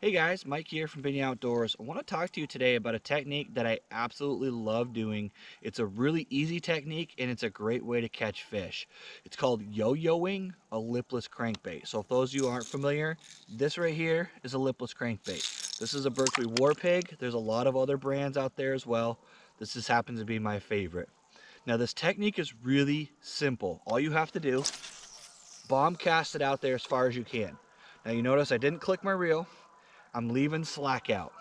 Hey guys, Mike here from Vinny Outdoors. I want to talk to you today about a technique that I absolutely love doing. It's a really easy technique and it's a great way to catch fish. It's called Yo Yoing a lipless crankbait. So if those of you aren't familiar, this right here is a lipless crankbait. This is a Berkeley War Pig. There's a lot of other brands out there as well. This just happens to be my favorite. Now this technique is really simple. All you have to do, bomb cast it out there as far as you can. Now you notice I didn't click my reel. I'm leaving slack out.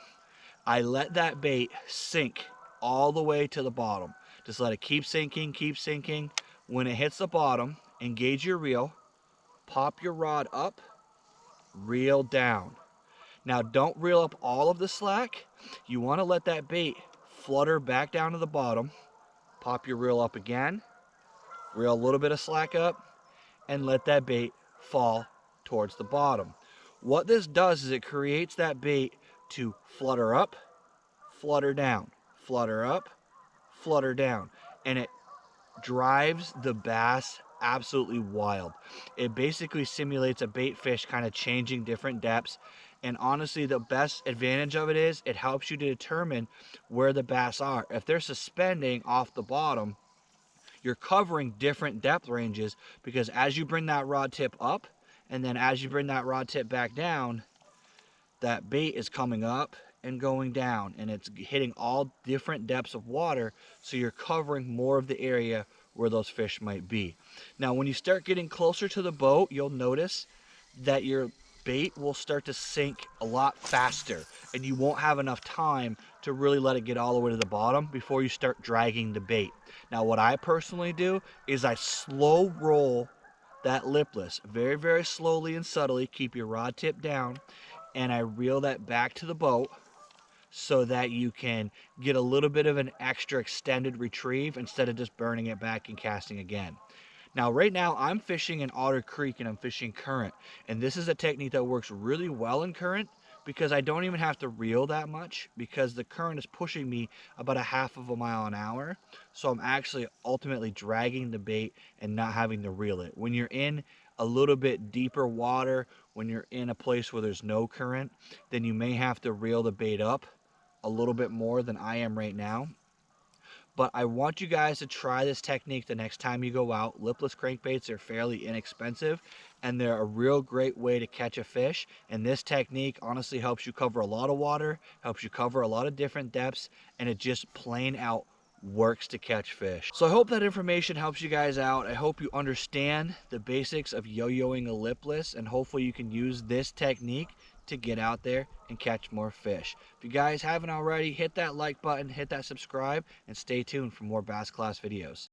I let that bait sink all the way to the bottom. Just let it keep sinking, keep sinking. When it hits the bottom, engage your reel, pop your rod up, reel down. Now don't reel up all of the slack. You want to let that bait flutter back down to the bottom. Pop your reel up again, reel a little bit of slack up, and let that bait fall towards the bottom. What this does is it creates that bait to flutter up, flutter down, flutter up, flutter down, and it drives the bass absolutely wild. It basically simulates a bait fish kind of changing different depths, and honestly the best advantage of it is it helps you to determine where the bass are. If they're suspending off the bottom, you're covering different depth ranges, because as you bring that rod tip up and then as you bring that rod tip back down, that bait is coming up and going down and it's hitting all different depths of water, so you're covering more of the area where those fish might be. Now when you start getting closer to the boat, you'll notice that your bait will start to sink a lot faster and you won't have enough time to really let it get all the way to the bottom before you start dragging the bait. Now what I personally do is I slow roll that lipless very, very slowly and subtly. Keep your rod tip down, and I reel that back to the boat so that you can get a little bit of an extra extended retrieve instead of just burning it back and casting again. Now right now I'm fishing in Otter Creek and I'm fishing current, and this is a technique that works really well in current because I don't even have to reel that much, because the current is pushing me about a half of a mile an hour, so I'm actually ultimately dragging the bait and not having to reel it. When you're in a little bit deeper water, when you're in a place where there's no current, then you may have to reel the bait up a little bit more than I am right now. But I want you guys to try this technique the next time you go out. Lipless crankbaits are fairly inexpensive and they're a real great way to catch a fish. And this technique honestly helps you cover a lot of water, helps you cover a lot of different depths, and it just plain out works to catch fish. So I hope that information helps you guys out. I hope you understand the basics of yo-yoing a lipless, and hopefully you can use this technique to get out there and catch more fish. If you guys haven't already, hit that like button, hit that subscribe, and stay tuned for more Bass Class videos.